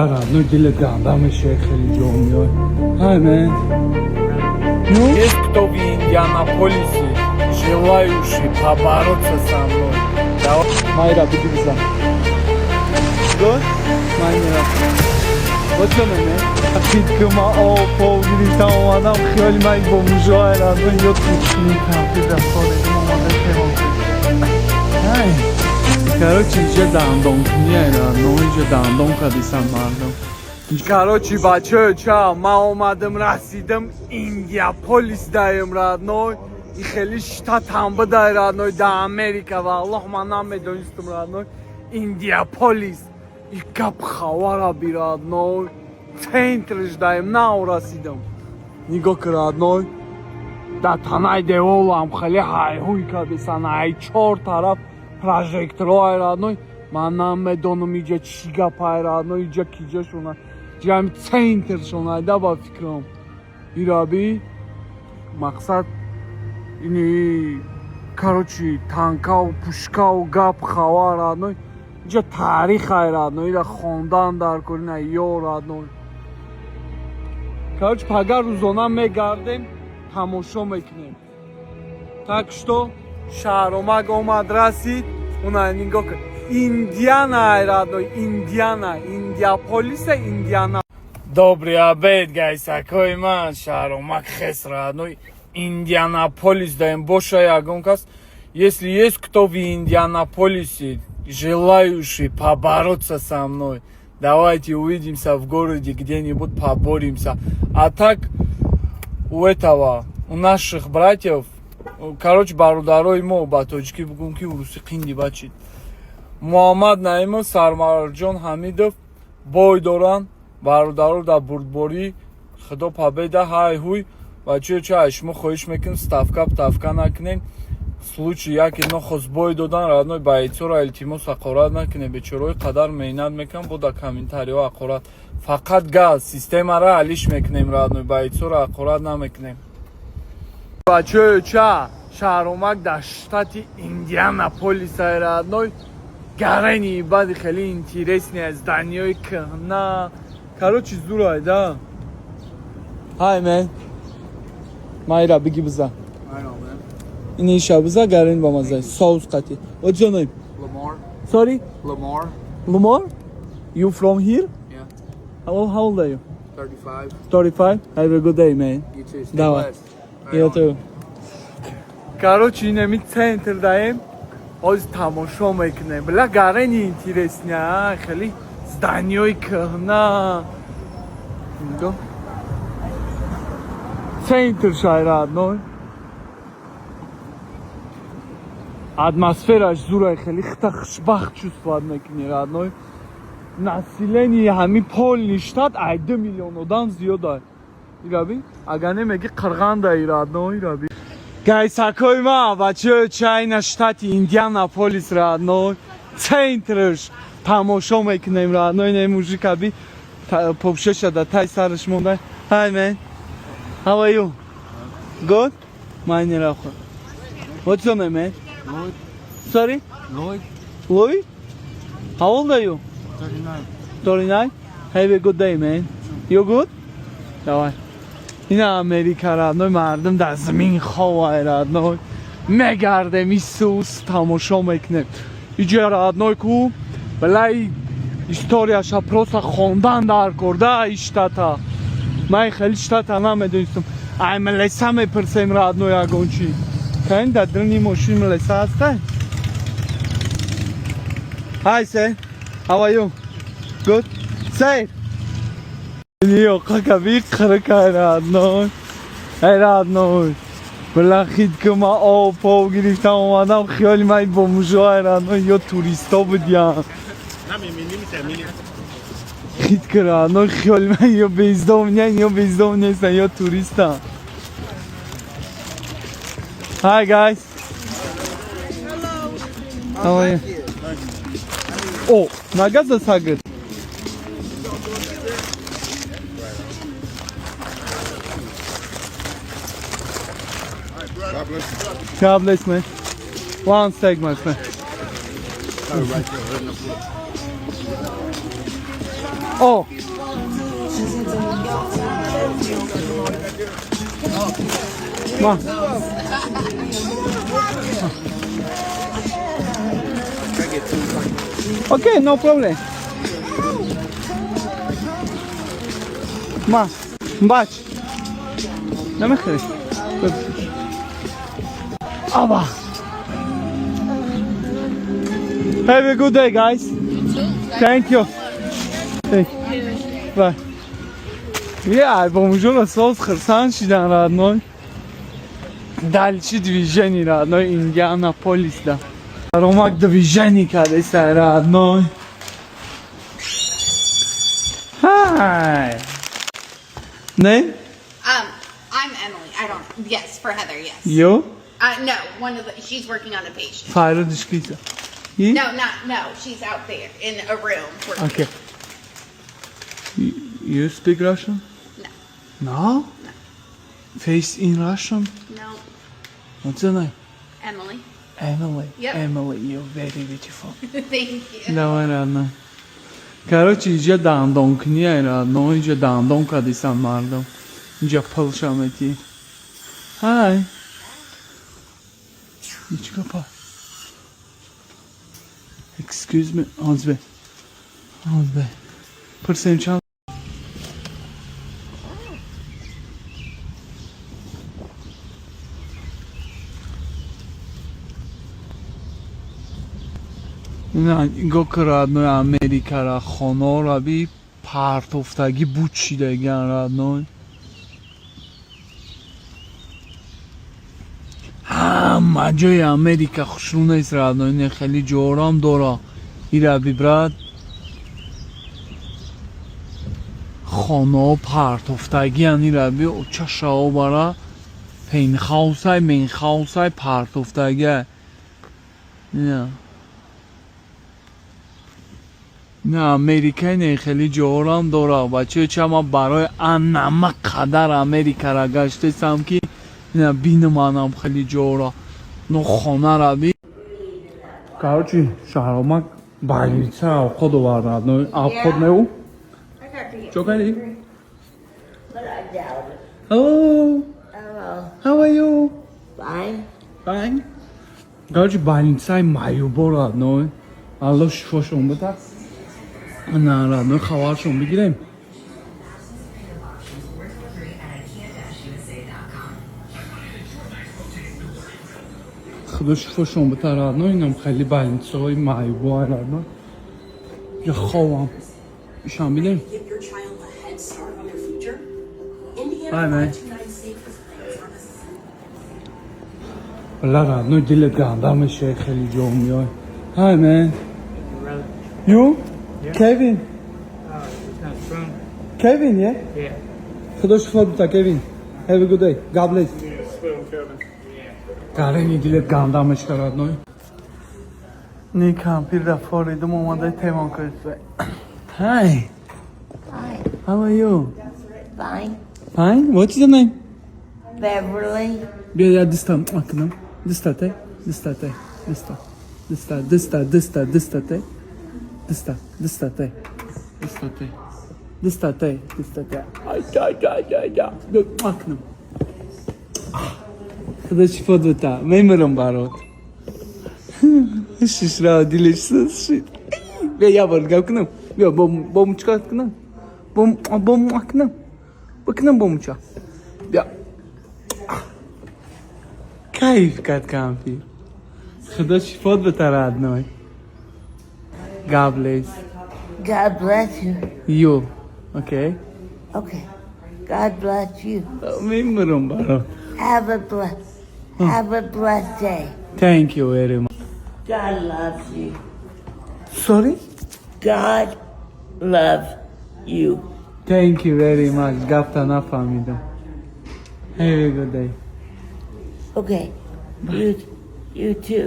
Ну, для гандам шейхли джомио. Hi, man. Ну? Есть кто в Индианаполисе, желающий побороться со мной? Давай. Майра, беги биза. Good? Майра. What's your name, man? Ахиткама о гиритам омадам хиёли ман бо мужоира ну ёд мекунам пида ходи Ай. Короче, инҷа дандонкунияра, ну инҷа дандонка дисам мардум. Короче, бачаё, ча, ман омадам расидам Индиаполис даем родной. И хели штатам бадай родной да Америка ва Аллоҳ ман намедонистам родной. Индиаполис. И кап хавара би родной. Центрш даем нау расидам. Нигоҳ кӣ родной. Да танаи деволам хели ҳайҳуй кардисан, ай чор тараф прожекторҳои родной. Ман намедонам иҷа чӣ гапай родной, иҷа киҷа шуна. Ҷам центр шуна да ба фикрам. Ираби мақсад ини короче танкау пушкау гап хавар родной. Иҷа таърихай родной, ира хондан дар кунина ё родной. Короче пага рӯзона мегардем, тамошо мекунем. Так что шаҳромак омад расид, уна нигоҳ кар. Индиана родной, Индиана, Индиаполиса, Индиана. Добрый обед, гайсакои ман, шаҳромак хес родной. Индианаполис даем боша ягон кас. Если есть кто в Индианаполисе, желающий побороться со мной, давайте увидимся в городе, где-нибудь поборемся. А так, у этого, у наших братьев, короче, бародарой мо, баточки, бугунки, уруси қинди бачид. Муҳаммад Наимов, Сармарҷон Ҳамидов, бой доран, бародаро да бурдборӣ, худо победа, ҳай-ҳуй. Бачаё, ча, шумо хоҳиш мекунем, ставка накунем. Случай яке нохост бой додан, родной байцора илтимос ақорат накунем. Бечораҳои қадар меҳнат мекунам, бо да комментариҳо ақорат. Фақат газ, системаро ҳалиш мекунем, родной байцора ақорат намекунем. Бачаё, ча, шаҳромак дар штати Индианаполиса родной. Гарани баъди хеле интересное зданиёи кӯҳна. Короче, зурай, да. Hi, man. Майра, беги биза. Ини иша биза, гарани ба маззаи соус қати. What's your name? Lamar. Sorry? Lamar. Lamar? You from here? Yeah. How old are you? 35. 35? Have a good day, man. You too. Stay Давай. blessed. You too. Короче, инеми центр даем. Оз тамошо мекунем. Бля, гарани интересная, хели зданиёи кӯҳна. Нигоҳ. Центр шаҳр родной. Атмосфераш зурай, хели хита хушбахт чувствовать мекунӣ родной. Население ҳамин полни штат 2 миллион одам зиёда. Ираби? Агар немеги қирғандаи родной, ираби. Гайсакои ман, бачаё, чайна штати Индианаполис родной. Центрш тамошо мекунем родной. Не мужика би попшеша да тай сараш мондай. Hi, man. How are you? Good? Ман нерафа. What's your name, man? Lloyd. Sorry? Lloyd. Louis? How old are you? 39. 39? Have a good day, man. You good? Давай. Ина Америка родной, мардум дар замин ховай родной. Мегардем Исус, тамошо мекунем. Иҷа родной ку, балай историяша просто хондан дар корда и штата. Ман хеле штата намедонистам. Ай милеса мепирсем родной ягон чи. Кайн дар дилни мошин милеса ҳастай? Hi, sir. How are you? Good? Say. Ниёқа каби қиркай родной. Ай родной. Балахид ки ман об гирифтам омадам, хиёли ман бо мужоҳай родной ё туристо будям. Хид ки родной, хиёли ман ё бездом нестам, ё туристам. Hi guys. How are you? Oh, nagaz sagır. God bless, man. One sec, my friend. Oh. Ma. Okay, no problem. Ma. Baci. Dame hreş. Aba. Have a good day, guys. Thank you. Thank you. Bye. Yeah, bonjour, sos khirsan shidan radnoy. Dalchi движение radnoy Indianapolis da. Romak движение kade sar radnoy. Hi. Name? I'm Emily. I don't. Yes, for Heather. Yes. You? No, one of the. She's working on a patient. Fire dışkıysa. You? No. She's out there in a room. Working. Okay. You speak Russian? No. No? Face in Russian? No. What's your name? Emily. Emily. Yep. Emily, you're very beautiful. Thank you. Давай, родной. Короче, иди дандон к ней, родной, иди дандон, когда сам мардом. Иди полшам эти. Hi. Иди копа. Excuse me, Azbe. Azbe. Pırsem çal. Գոկրադնոյ Ամերիկարա խոնորաբի պարտովտագի բուչի դեգան ռադնոյ մաջոյ Ամերիկա խշունես ռադնոյն է խելի ջորամ դորա իրաբի բրատ խոնո պարտովտագի ան իրաբի ոչա շաո բարա պեն խաուսայ մեն խաուսայ պարտովտագի նա نه امریکایی خیلی جورام دورا بچه چما برای انما قدر امریکا را گشته سم که نه بین منم خیلی جورا نو خانه را بی короче شهرامک больница обход وارد نو обход نو چو کردی hello how are you fine короче больница مایوبورا نو الله شفاشون بده نه رادنو خواهرشون بگیریم خدا شفاشون بده رادنو اینم خیلی بلنسه های معیوبه های رادنو یه خوابم شام بیدیم های من بلا رادنو دیلت گنده میشه خیلی جومی های های من You? Yeah. Kevin? It's not strong. Kevin, yeah? Yeah. خدا شفا بده Kevin. Have a good day. God bless. Կարեն իդիլետ գանդամեջ կարադնոյ Նի կամպիր դա ֆորիդում ոմադայ թեման կրծվե Hi. Hi. How are you? Fine. Fine? What's your name? Beverly. Bir ya dista akınım. Dista te. Dista te. Dista. Dista. Dista. Dista. Dista te. Dista. Dista te. Dista te. Dista te. Dista te. Ay ay ay ay ay. Bir akınım. خدا شفا دوتا میمرم برات شش را دیلش شد بیا یا بار کنم بیا بوم چیکار کنم بوم کنم بکنم بوم چا بیا کیف کرد کامپی خدا شفا دوتا رادنوی God bless God bless you. you okay Okay. God bless you. میمرم برات Have a blessed day. thank you very much God loves you. sorry God loves you. thank you very much گفتم نفهمیدم have a good day Okay. You too.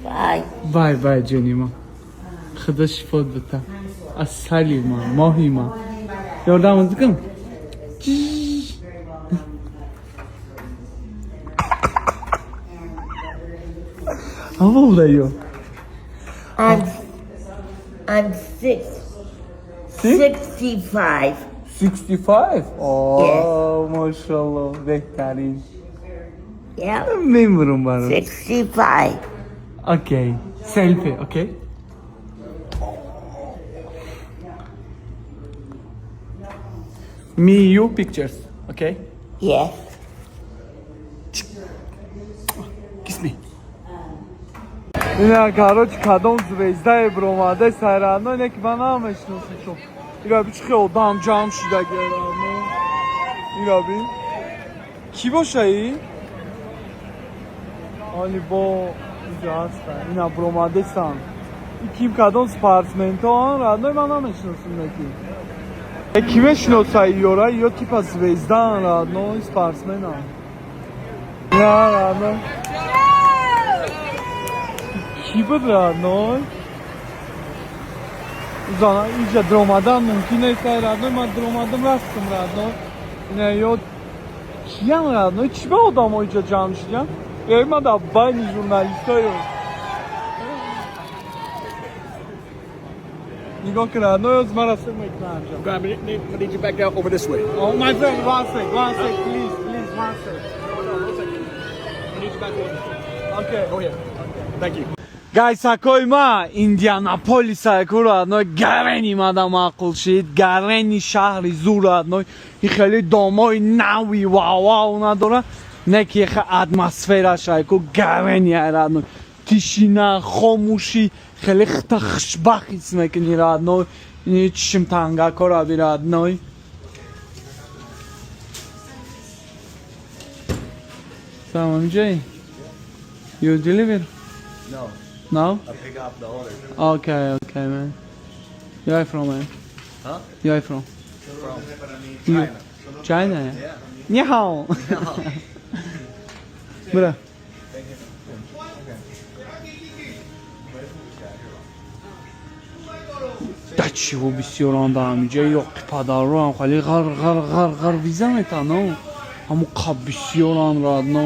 Bye. بای بای جونی ما خدا شفات بده اصلی ما ماهی ما یادم دکم How old are you? I'm 65. 65. Oh, Yes. maşallah. Behtarin. Yeah. Memnunum ben. 65. Okay. Selfie, okay? Me, you pictures, okay? Yes. Kiss me. Ina, короче, когда звезда бромаде сайрано, не кбанамеш носишо. Ира би чхе одам ҷамъ шуда герано. Ира би. Ки бошаи? Али бо инҷа ҳаста. Ина бромадесан. Ким кадом спортсментон радно ман намешносам неки. Ки мешносаи ёра ё типа звездан радно спортсменан. Ина радно. Ки буд радно? Зана инҷа дромадан мумкин нест радно ман дромадам растам радно. Ина ё киям радно? Чӣ ба одамо инҷа ҷамъ шудам? Ман дар байни журналистоё. Нигоҳ кун радно ёз ман растам мекунам анҷам. I need you back out over this way. Oh my friend, one sec, please, one sec. I need you back over this way. Okay. Go ahead. Thank you. Guys, акои ма Индианаполис акурадно гарени мада маъқул шид, гарени шаҳри зурадно и хеле домои нави вау надора, не ки атмосфераш аку гарени радно тишина, хомӯшӣ, хеле хушбахт ҳис мекунӣ радно, чишм танга кораби радно. Salam Jay, you deliver? No, No? I pick up the order. Okay, man. You are from, man? Huh? You are from? From You- China? Yeah. Ni hao. Bra. Да чего бисёран да ҳамиҷа ёқи падарам хали ғар виза метано ҳаму қаб бисёран радно